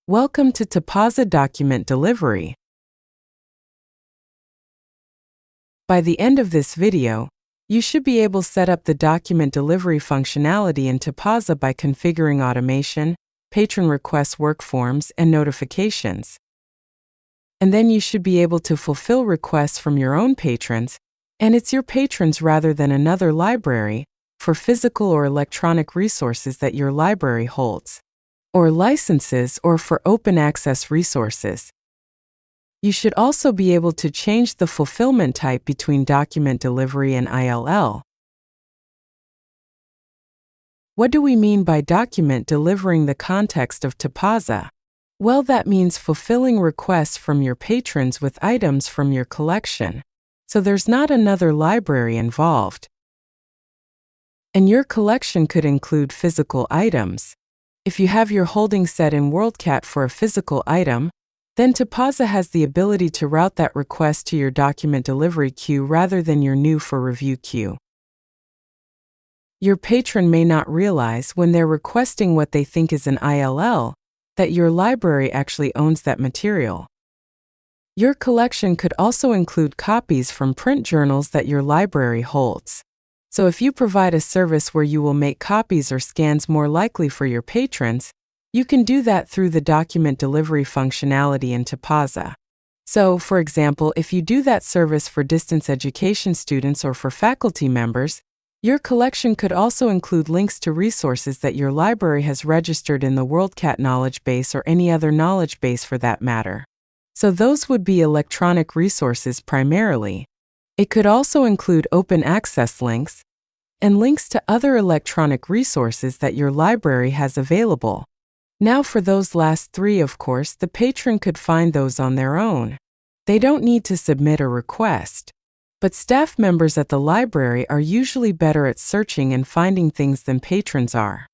Welcome to Tipasa Document Delivery. By the end of this video, you should be able to set up the document delivery functionality in Tipasa by configuring automation, patron request work forms, and notifications. And then you should be able to fulfill requests from your own patrons, and it's your patrons rather than another library, for physical or electronic resources that your library holds, or licenses, or for open access resources. You should also be able to change the fulfillment type between document delivery and ILL. What do we mean by document delivering the context of Tipasa? Well, that means fulfilling requests from your patrons with items from your collection, so there's not another library involved. And your collection could include physical items. If you have your holding set in WorldCat for a physical item, then Tipasa has the ability to route that request to your document delivery queue rather than your new for review queue. Your patron may not realize when they're requesting what they think is an ILL that your library actually owns that material. Your collection could also include copies from print journals that your library holds. So if you provide a service where you will make copies or scans more likely for your patrons, you can do that through the document delivery functionality in Tipasa. So, for example, if you do that service for distance education students or for faculty members, your collection could also include links to resources that your library has registered in the WorldCat knowledge base or any other knowledge base for that matter. So those would be electronic resources primarily. It could also include open access links and links to other electronic resources that your library has available. Now for those last three, of course, the patron could find those on their own. They don't need to submit a request. But staff members at the library are usually better at searching and finding things than patrons are.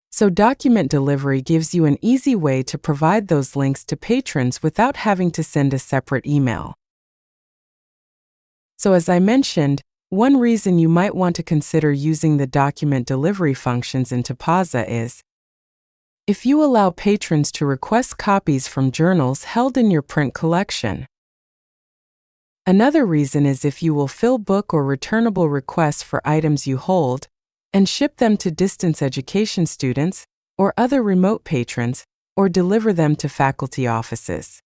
So document delivery gives you an easy way to provide those links to patrons without having to send a separate email. So as I mentioned, one reason you might want to consider using the document delivery functions in Tipasa is if you allow patrons to request copies from journals held in your print collection. Another reason is if you will fill book or returnable requests for items you hold and ship them to distance education students or other remote patrons or deliver them to faculty offices.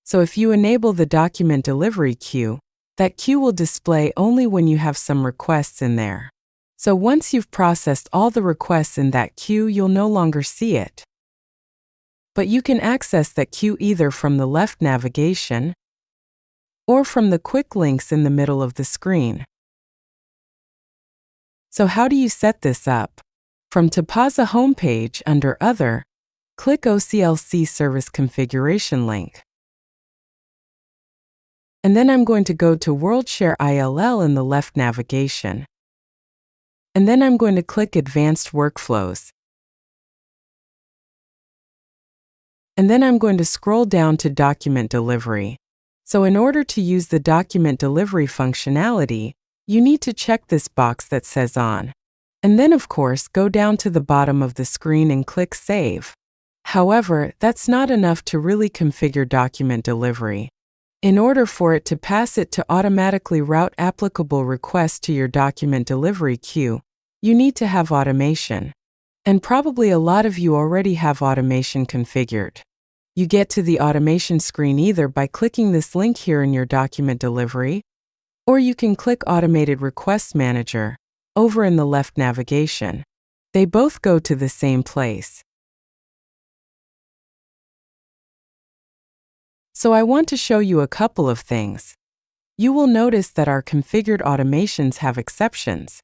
So if you enable the document delivery queue, that queue will display only when you have some requests in there. So once you've processed all the requests in that queue, you'll no longer see it. But you can access that queue either from the left navigation or from the quick links in the middle of the screen. So how do you set this up? From Tipasa homepage under Other, click OCLC Service Configuration link. And then I'm going to go to WorldShare ILL in the left navigation. And then I'm going to click Advanced Workflows. And then I'm going to scroll down to Document Delivery. So in order to use the document delivery functionality, you need to check this box that says On. And then of course go down to the bottom of the screen and click Save. However, that's not enough to really configure document delivery. In order for it to pass it to automatically route applicable requests to your document delivery queue, you need to have automation. And probably a lot of you already have automation configured. You get to the automation screen either by clicking this link here in your document delivery, or you can click Automated Request Manager over in the left navigation. They both go to the same place. So I want to show you a couple of things. You will notice that our configured automations have exceptions.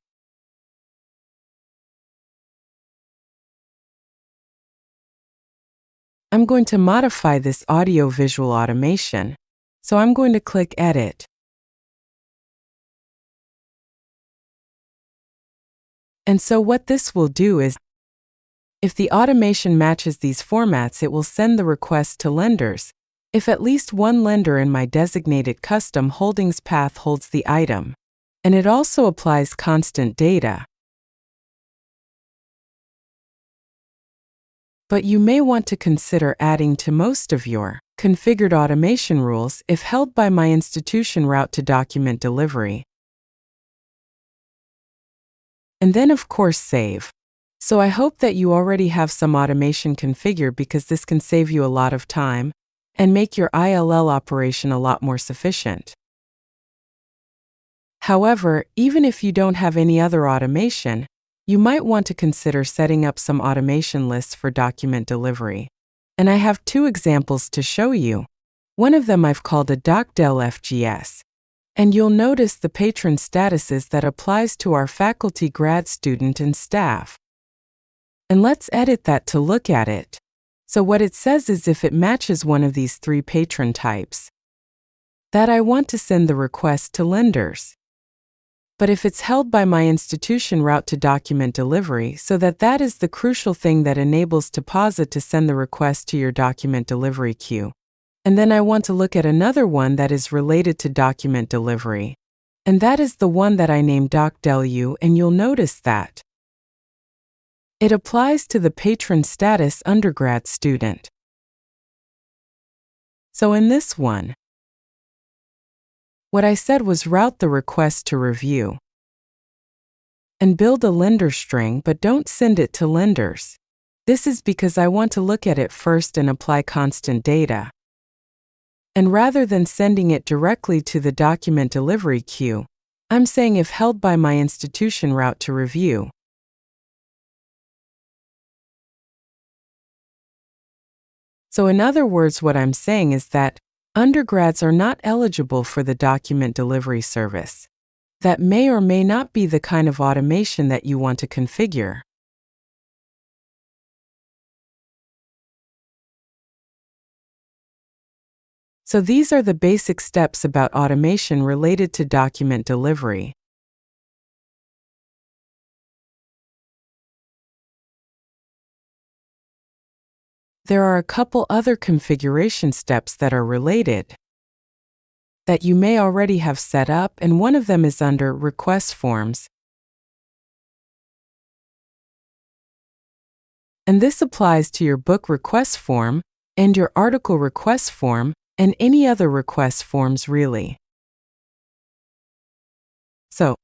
I'm going to modify this audio-visual automation, so I'm going to click Edit. And so what this will do is, if the automation matches these formats, it will send the request to lenders, if at least one lender in my designated custom holdings path holds the item. And it also applies constant data. but you may want to consider adding to most of your configured automation rules if held by my institution route to document delivery. And then of course save. So I hope that you already have some automation configured because this can save you a lot of time and make your ILL operation a lot more sufficient. However, even if you don't have any other automation, you might want to consider setting up some automation lists for document delivery. And I have 2 examples to show you. One of them I've called a DocDel FGS. And you'll notice the patron statuses that applies to our faculty, grad student, and staff. And let's edit that to look at it. So what it says is if it matches one of these 3 patron types, that I want to send the request to lenders. But if it's held by my institution route to document delivery, so that is the crucial thing that enables Tipasa to send the request to your document delivery queue. And then I want to look at another one that is related to document delivery. And that is the one that I named DocDelu, and you'll notice that it applies to the patron status undergrad student. So in this one, what I said was route the request to review and build a lender string, but don't send it to lenders. This is because I want to look at it first and apply constant data. And rather than sending it directly to the document delivery queue, I'm saying if held by my institution route to review. So in other words, what I'm saying is that undergrads are not eligible for the document delivery service. That may or may not be the kind of automation that you want to configure. So these are the basic steps about automation related to document delivery. There are a couple other configuration steps that are related that you may already have set up, and one of them is under Request Forms. And this applies to your book request form and your article request form and any other request forms really. So,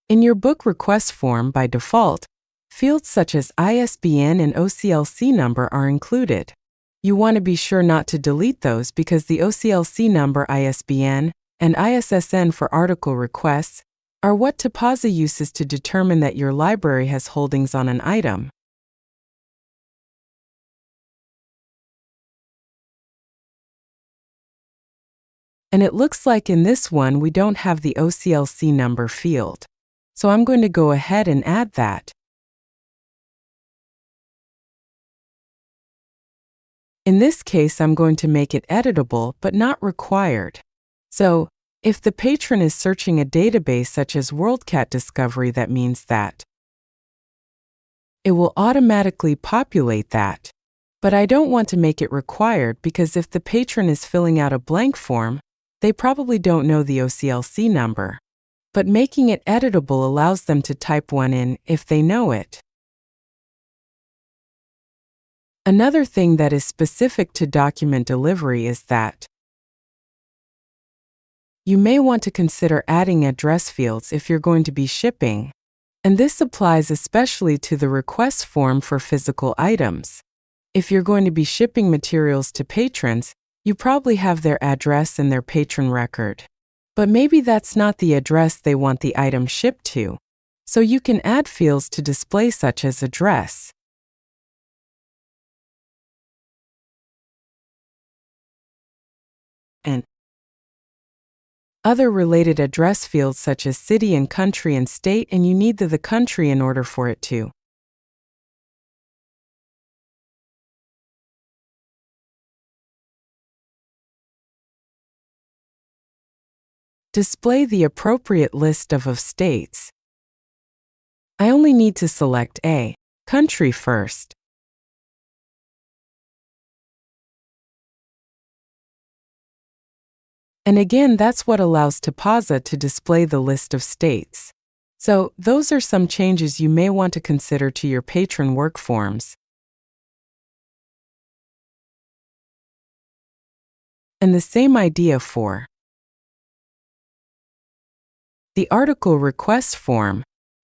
in your book request form by default, fields such as ISBN and OCLC number are included. You want to be sure not to delete those because the OCLC number, ISBN, and ISSN for article requests are what Tipasa uses to determine that your library has holdings on an item. And it looks like in this one we don't have the OCLC number field. So I'm going to go ahead and add that. In this case, I'm going to make it editable but not required. So, if the patron is searching a database such as WorldCat Discovery, that means that it will automatically populate that. But I don't want to make it required because if the patron is filling out a blank form, they probably don't know the OCLC number. But making it editable allows them to type one in if they know it. Another thing that is specific to document delivery is that you may want to consider adding address fields if you're going to be shipping, and this applies especially to the request form for physical items. If you're going to be shipping materials to patrons, you probably have their address and their patron record. But maybe that's not the address they want the item shipped to, so you can add fields to display such as address. And other related address fields such as city and country and state, and you need the country in order for it to display the appropriate list of states. I only need to select a country first. And again, that's what allows Tipasa to display the list of states. So, those are some changes you may want to consider to your patron work forms. And the same idea for the article request form.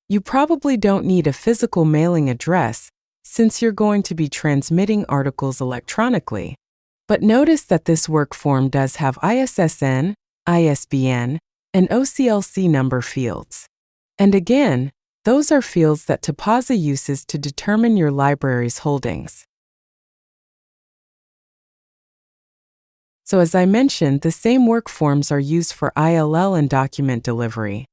You probably don't need a physical mailing address since you're going to be transmitting articles electronically. But notice that this work form does have ISSN, ISBN, and OCLC number fields. And again, those are fields that Tipasa uses to determine your library's holdings. So as I mentioned, the same work forms are used for ILL and document delivery.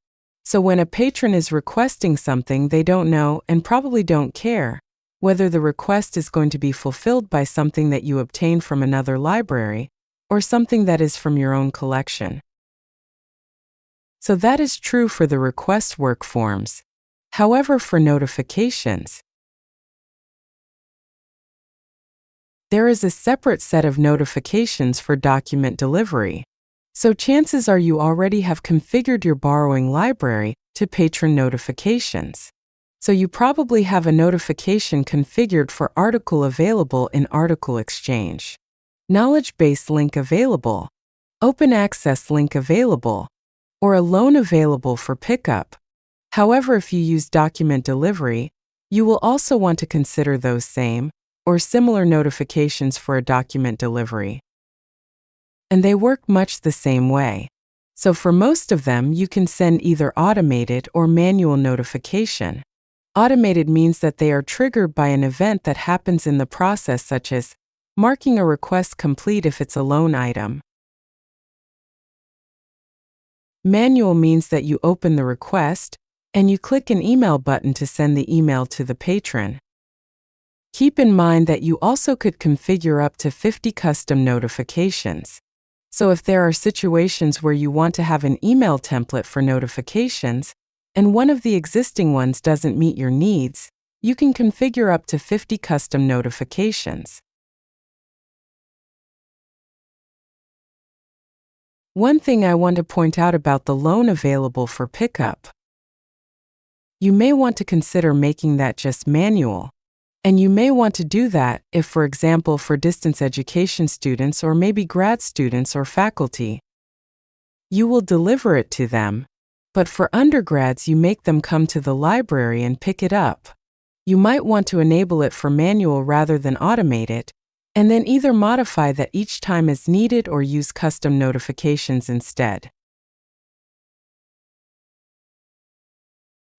So when a patron is requesting something, they don't know and probably don't care whether the request is going to be fulfilled by something that you obtain from another library or something that is from your own collection. So that is true for the request work forms. However, for notifications, there is a separate set of notifications for document delivery. So chances are you already have configured your borrowing library to patron notifications. So you probably have a notification configured for article available in Article Exchange, knowledge base link available, open access link available, or a loan available for pickup. However, if you use document delivery, you will also want to consider those same or similar notifications for a document delivery. And they work much the same way. So for most of them, you can send either automated or manual notification. Automated means that they are triggered by an event that happens in the process, such as marking a request complete if it's a loan item. Manual means that you open the request and you click an email button to send the email to the patron. Keep in mind that you also could configure up to 50 custom notifications. So if there are situations where you want to have an email template for notifications, and one of the existing ones doesn't meet your needs, you can configure up to 50 custom notifications. One thing I want to point out about the loan available for pickup. You may want to consider making that just manual. And you may want to do that if, for example, for distance education students or maybe grad students or faculty, you will deliver it to them. But for undergrads, you make them come to the library and pick it up. You might want to enable it for manual rather than automate it, and then either modify that each time as needed or use custom notifications instead.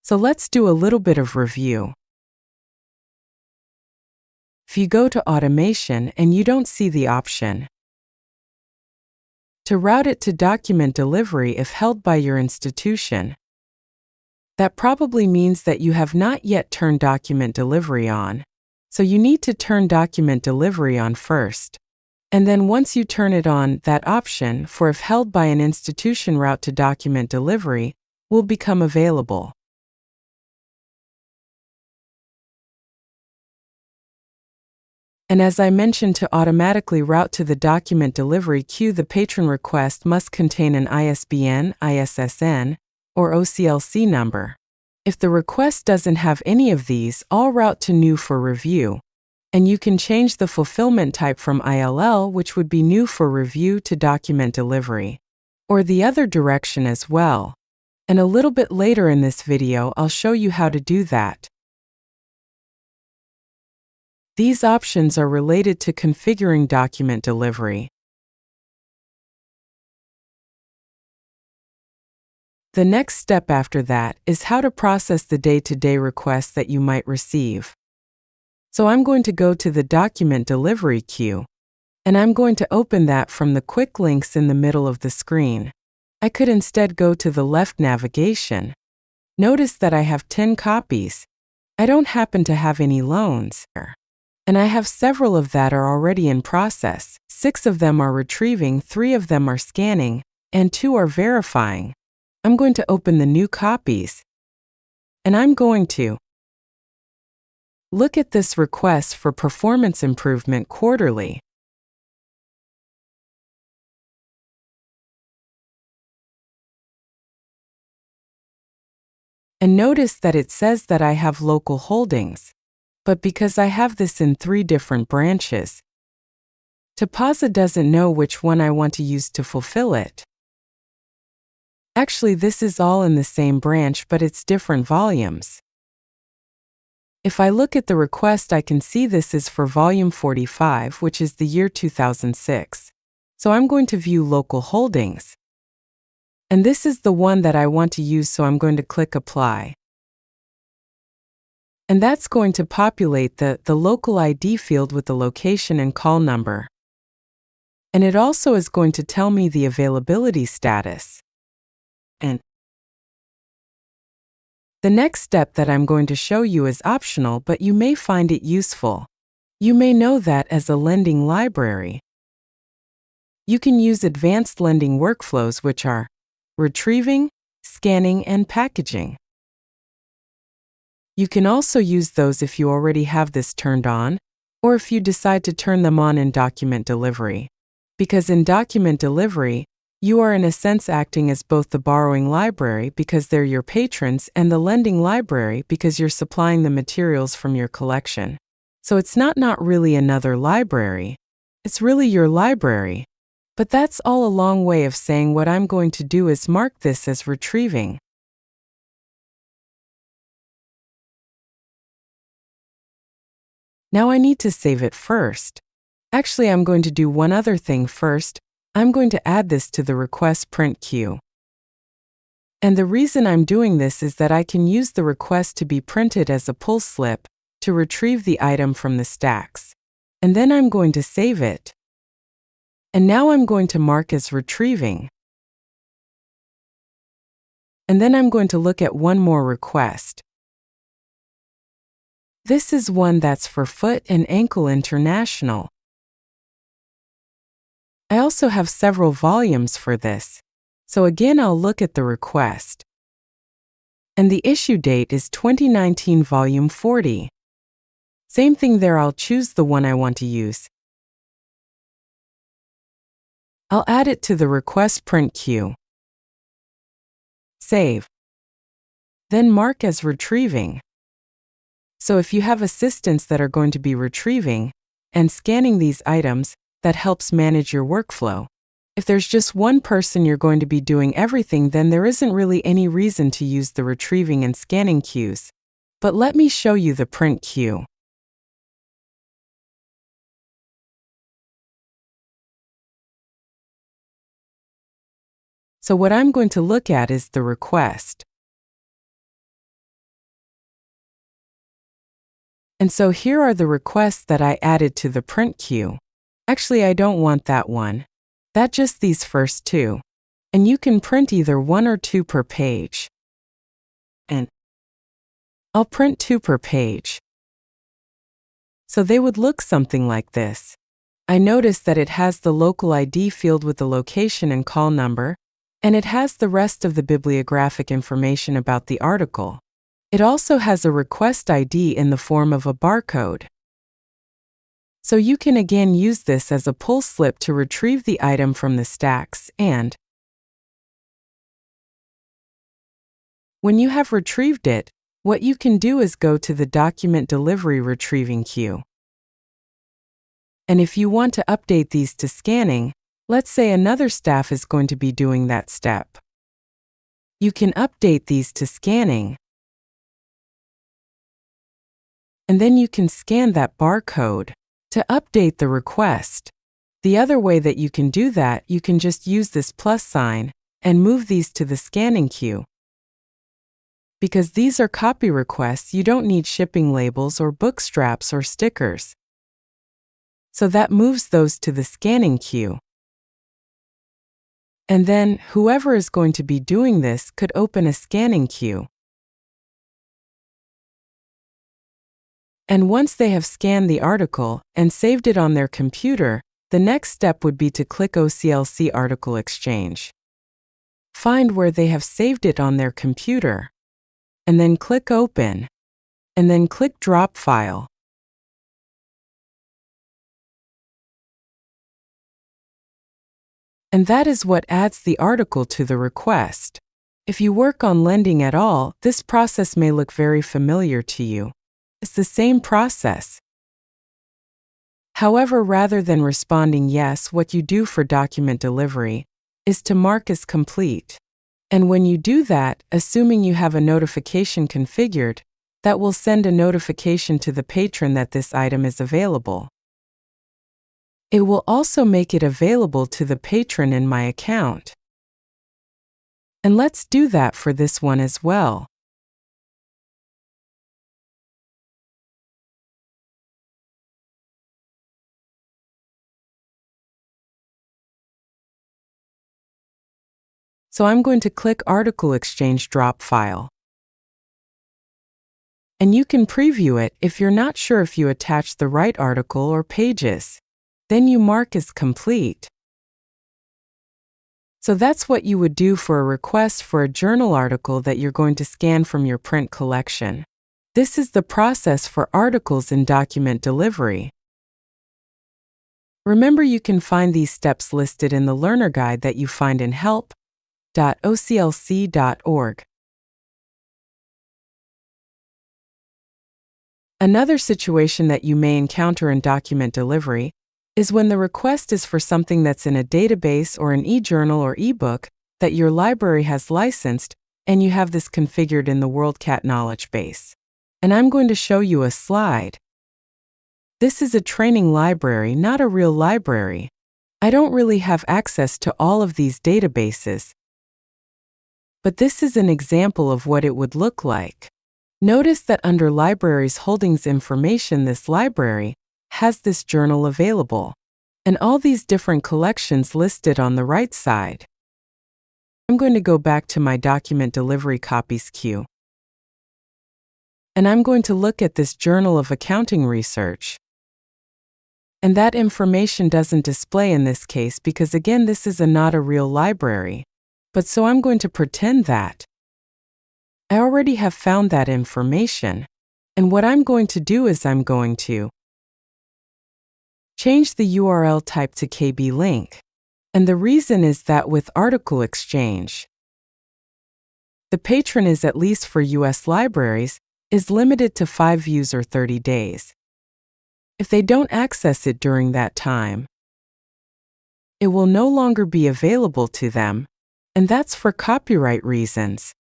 So let's do a little bit of review. If you go to automation and you don't see the option to route it to document delivery if held by your institution, that probably means that you have not yet turned document delivery on. So you need to turn document delivery on first. And then once you turn it on, that option for if held by an institution route to document delivery will become available. And as I mentioned, to automatically route to the document delivery queue, the patron request must contain an ISBN, ISSN, or OCLC number. If the request doesn't have any of these, all route to new for review. And you can change the fulfillment type from ILL, which would be new for review, to document delivery, or the other direction as well. And a little bit later in this video, I'll show you how to do that. These options are related to configuring document delivery. The next step after that is how to process the day-to-day requests that you might receive. So I'm going to go to the document delivery queue, and I'm going to open that from the quick links in the middle of the screen. I could instead go to the left navigation. Notice that I have 10 copies. I don't happen to have any loans. And I have several of that are already in process. 6 of them are retrieving, 3 of them are scanning, and 2 are verifying. I'm going to open the new copies, and I'm going to look at this request for performance improvement quarterly. And notice that it says that I have local holdings. But because I have this in 3 different branches, Tipasa doesn't know which one I want to use to fulfill it. Actually, this is all in the same branch, but it's different volumes. If I look at the request, I can see this is for volume 45, which is the year 2006. So I'm going to view local holdings. And this is the one that I want to use, so I'm going to click Apply. And that's going to populate the local ID field with the location and call number. And it also is going to tell me the availability status. And the next step that I'm going to show you is optional, but you may find it useful. You may know that as a lending library, you can use advanced lending workflows, which are retrieving, scanning, and packaging. You can also use those if you already have this turned on, or if you decide to turn them on in document delivery. Because in document delivery, you are in a sense acting as both the borrowing library because they're your patrons and the lending library because you're supplying the materials from your collection. So it's not really another library. It's really your library. But that's all a long way of saying what I'm going to do is mark this as retrieving. Now I need to save it first. Actually, I'm going to do one other thing first. I'm going to add this to the request print queue. And the reason I'm doing this is that I can use the request to be printed as a pull slip to retrieve the item from the stacks. And then I'm going to save it. And now I'm going to mark as retrieving. And then I'm going to look at one more request. This is one that's for Foot and Ankle International. I also have several volumes for this. So again, I'll look at the request. And the issue date is 2019 volume 40. Same thing there, I'll choose the one I want to use. I'll add it to the request print queue. Save. Then mark as retrieving. So if you have assistants that are going to be retrieving and scanning these items, that helps manage your workflow. If there's just one person you're going to be doing everything, then there isn't really any reason to use the retrieving and scanning queues. But let me show you the print queue. So what I'm going to look at is the request. And so here are the requests that I added to the print queue. Actually, I don't want that one. That's just these first two. And you can print either 1 or 2 per page. And I'll print 2 per page. So they would look something like this. I notice that it has the local ID field with the location and call number, and it has the rest of the bibliographic information about the article. It also has a request ID in the form of a barcode. So you can again use this as a pull slip to retrieve the item from the stacks, and when you have retrieved it, what you can do is go to the document delivery retrieving queue. And if you want to update these to scanning, let's say another staff is going to be doing that step. You can update these to scanning, and then you can scan that barcode to update the request. The other way that you can do that, you can just use this plus sign and move these to the scanning queue. Because these are copy requests, you don't need shipping labels or book straps or stickers. So that moves those to the scanning queue. And then whoever is going to be doing this could open a scanning queue. And once they have scanned the article and saved it on their computer, the next step would be to click OCLC Article Exchange. Find where they have saved it on their computer, and then click Open, and then click Drop File. And that is what adds the article to the request. If you work on lending at all, this process may look very familiar to you. It's the same process. However, rather than responding yes, what you do for document delivery is to mark as complete. And when you do that, assuming you have a notification configured, that will send a notification to the patron that this item is available. It will also make it available to the patron in my account. And let's do that for this one as well. So I'm going to click Article Exchange Drop File. And you can preview it if you're not sure if you attach the right article or pages. Then you mark as complete. So that's what you would do for a request for a journal article that you're going to scan from your print collection. This is the process for articles in document delivery. Remember, you can find these steps listed in the learner guide that you find in help.oclc.org. Another situation that you may encounter in document delivery is when the request is for something that's in a database or an e-journal or e-book that your library has licensed, and you have this configured in the WorldCat knowledge base. And I'm going to show you a slide. This is a training library, not a real library. I don't really have access to all of these databases, but this is an example of what it would look like. Notice that under Libraries Holdings Information, this library has this journal available, and all these different collections listed on the right side. I'm going to go back to my document delivery copies queue, and I'm going to look at this Journal of Accounting Research. And that information doesn't display in this case because, again, this is not a real library. But so I'm going to pretend that I already have found that information, and what I'm going to do is I'm going to change the URL type to KB link. And the reason is that with Article Exchange, the patron is, at least for US libraries, is limited to 5 views or 30 days. If they don't access it during that time, it will no longer be available to them, and that's for copyright reasons.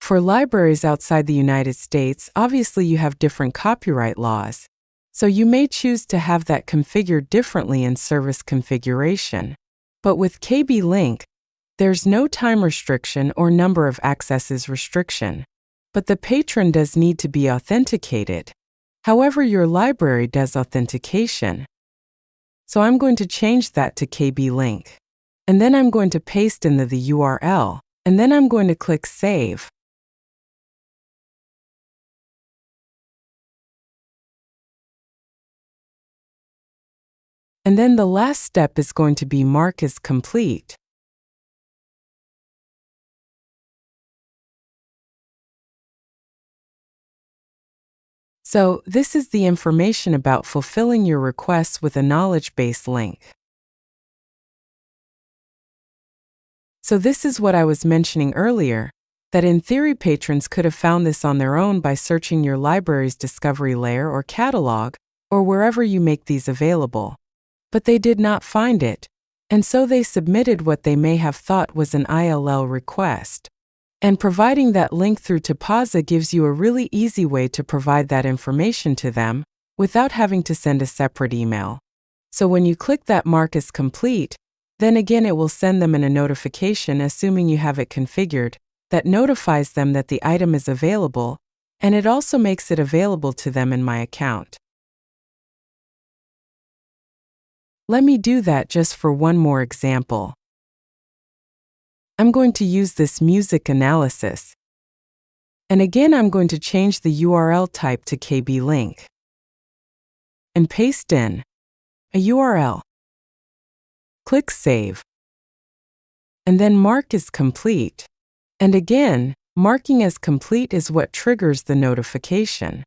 For libraries outside the United States, obviously you have different copyright laws, so you may choose to have that configured differently in service configuration. But with KB Link, there's no time restriction or number of accesses restriction. But the patron does need to be authenticated. However, your library does authentication. So I'm going to change that to KB Link. And then I'm going to paste in the URL, and then I'm going to click Save. And then the last step is going to be mark as complete. So this is the information about fulfilling your requests with a knowledge base link. So this is what I was mentioning earlier, that in theory patrons could have found this on their own by searching your library's discovery layer or catalog, or wherever you make these available. But they did not find it, and so they submitted what they may have thought was an ILL request. And providing that link through Tipasa gives you a really easy way to provide that information to them without having to send a separate email. So when you click that mark as complete, then again it will send them a notification, assuming you have it configured, that notifies them that the item is available, and it also makes it available to them in my account. Let me do that just for one more example. I'm going to use this music analysis. And again, I'm going to change the URL type to KB link. And paste in a URL. Click Save. And then mark as complete. And again, marking as complete is what triggers the notification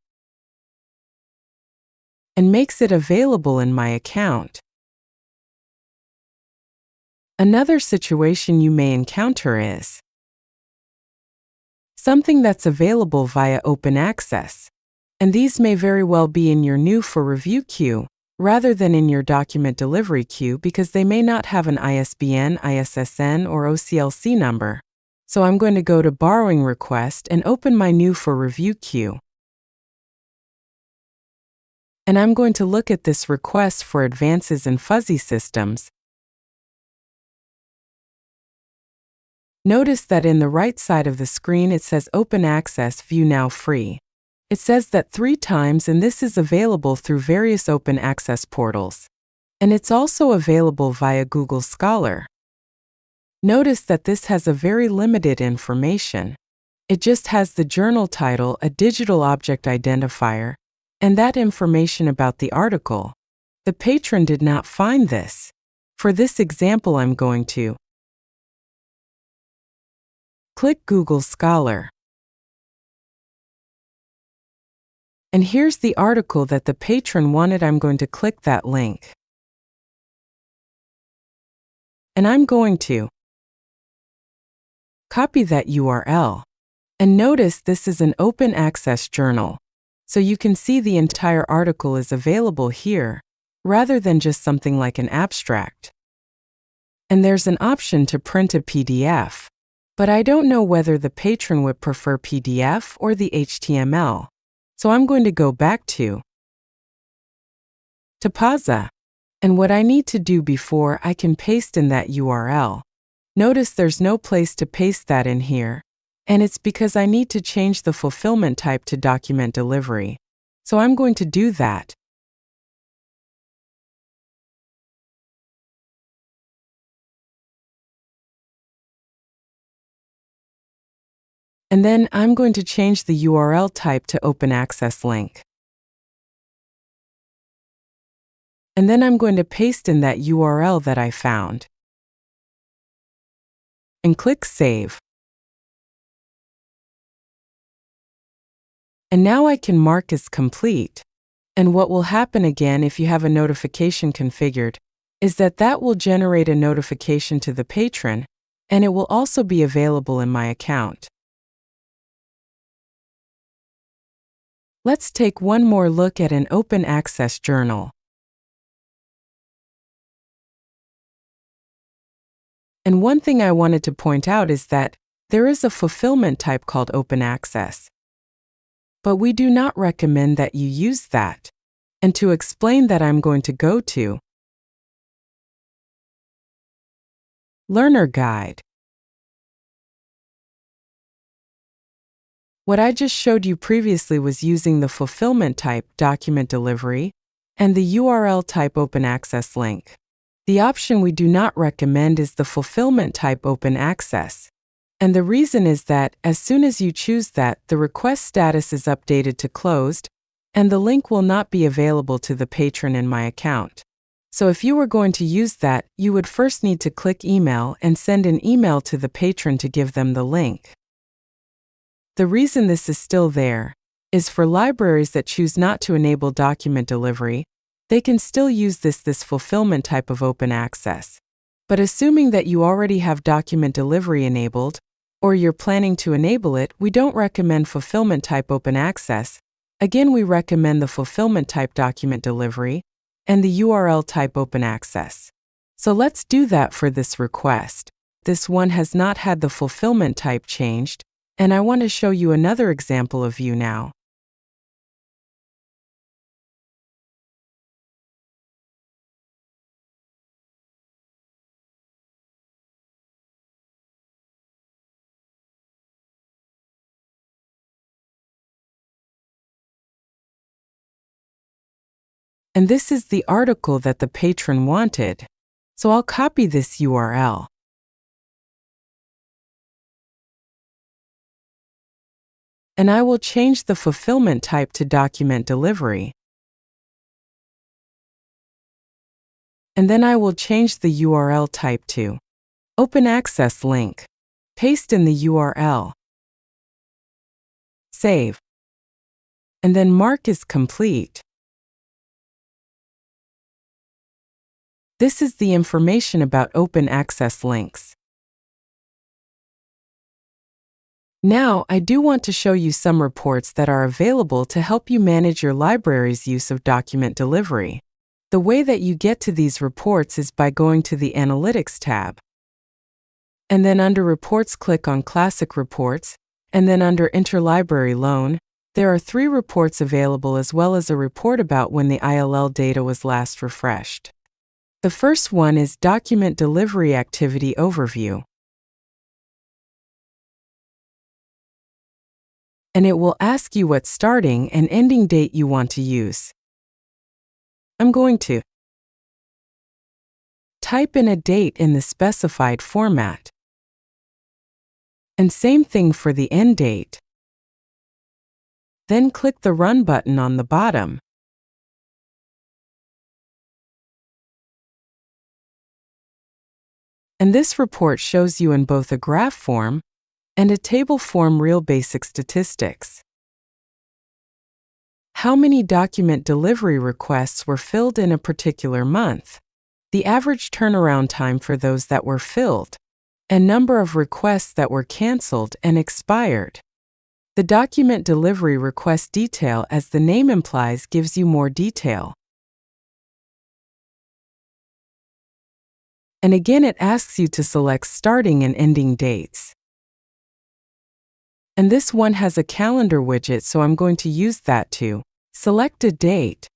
and makes it available in my account. Another situation you may encounter is something that's available via open access, and these may very well be in your new for review queue, rather than in your document delivery queue because they may not have an ISBN, ISSN, or OCLC number. So I'm going to go to Borrowing Request and open my New for Review queue. And I'm going to look at this request for advances in fuzzy systems. Notice that in the right side of the screen it says Open Access View Now Free. It says that 3 times, and this is available through various open access portals. And it's also available via Google Scholar. Notice that this has a very limited information. It just has the journal title, a digital object identifier, and that information about the article. The patron did not find this. For this example, I'm going to click Google Scholar. And here's the article that the patron wanted. I'm going to click that link. And I'm going to copy that URL. And notice this is an open access journal. So you can see the entire article is available here, rather than just something like an abstract. And there's an option to print a PDF. But I don't know whether the patron would prefer PDF or the HTML. So I'm going to go back to Tipasa. And what I need to do before I can paste in that URL. Notice there's no place to paste that in here. And it's because I need to change the fulfillment type to document delivery. So I'm going to do that. And then I'm going to change the URL type to open access link. And then I'm going to paste in that URL that I found. And click Save. And now I can mark as complete. And what will happen again if you have a notification configured is that that will generate a notification to the patron, and it will also be available in my account. Let's take one more look at an open access journal. And one thing I wanted to point out is that there is a fulfillment type called open access. But we do not recommend that you use that. And to explain that, I'm going to go to Learner Guide. What I just showed you previously was using the fulfillment type document delivery and the URL type open access link. The option we do not recommend is the fulfillment type open access. And the reason is that as soon as you choose that, the request status is updated to closed, and the link will not be available to the patron in my account. So if you were going to use that, you would first need to click Email and send an email to the patron to give them the link. The reason this is still there is for libraries that choose not to enable document delivery, they can still use this fulfillment type of open access. But assuming that you already have document delivery enabled, or you're planning to enable it, we don't recommend fulfillment type open access. Again, we recommend the fulfillment type document delivery and the URL type open access. So let's do that for this request. This one has not had the fulfillment type changed, and I want to show you another example of view now. And this is the article that the patron wanted. So I'll copy this URL. And I will change the fulfillment type to document delivery. And then I will change the URL type to open access link. Paste in the URL. Save. And then mark as complete. This is the information about open access links. Now, I do want to show you some reports that are available to help you manage your library's use of document delivery. The way that you get to these reports is by going to the Analytics tab. And then under Reports, click on Classic Reports, and then under Interlibrary Loan, there are 3 reports available as well as a report about when the ILL data was last refreshed. The first one is Document Delivery Activity Overview. And it will ask you what starting and ending date you want to use. I'm going to type in a date in the specified format. And same thing for the end date. Then click the Run button on the bottom. And this report shows you in both a graph form and a table form real basic statistics. How many document delivery requests were filled in a particular month, the average turnaround time for those that were filled, and number of requests that were canceled and expired. The document delivery request detail, as the name implies, gives you more detail. And again, it asks you to select starting and ending dates. And this one has a calendar widget, so I'm going to use that too. Select a date.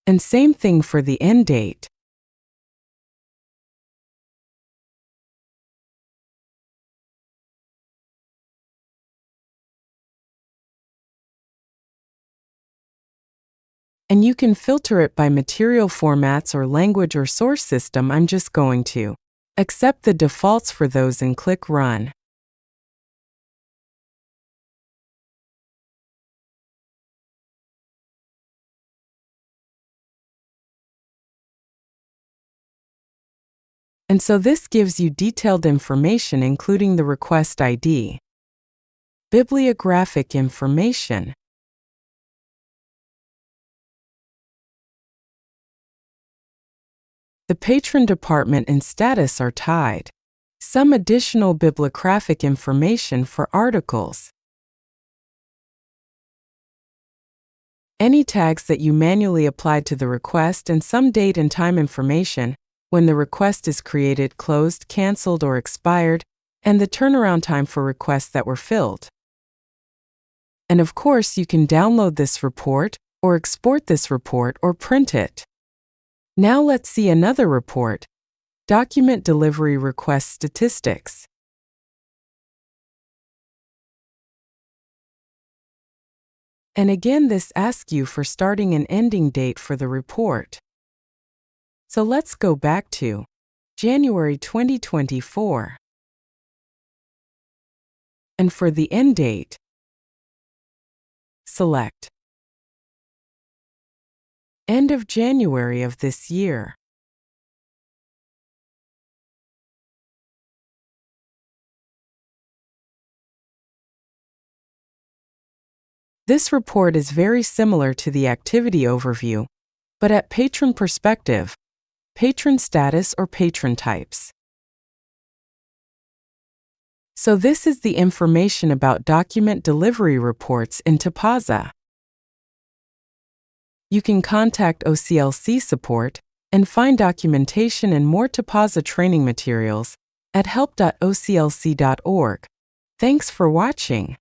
And same thing for the end date. And you can filter it by material formats or language or source system. I'm just going to accept the defaults for those and click Run. And so this gives you detailed information including the request ID, bibliographic information, the patron department and status are tied, some additional bibliographic information for articles, any tags that you manually applied to the request, and some date and time information, when the request is created, closed, canceled, or expired, and the turnaround time for requests that were filled. And of course, you can download this report, or export this report, or print it. Now let's see another report, Document Delivery Request Statistics. And again, this asks you for starting and ending date for the report. So let's go back to January 2024. And for the end date, select end of January of this year. This report is very similar to the activity overview, but at patron perspective, patron status or patron types. So this is the information about document delivery reports in Tipasa. You can contact OCLC support and find documentation and more Tipasa training materials at help.oclc.org. Thanks for watching.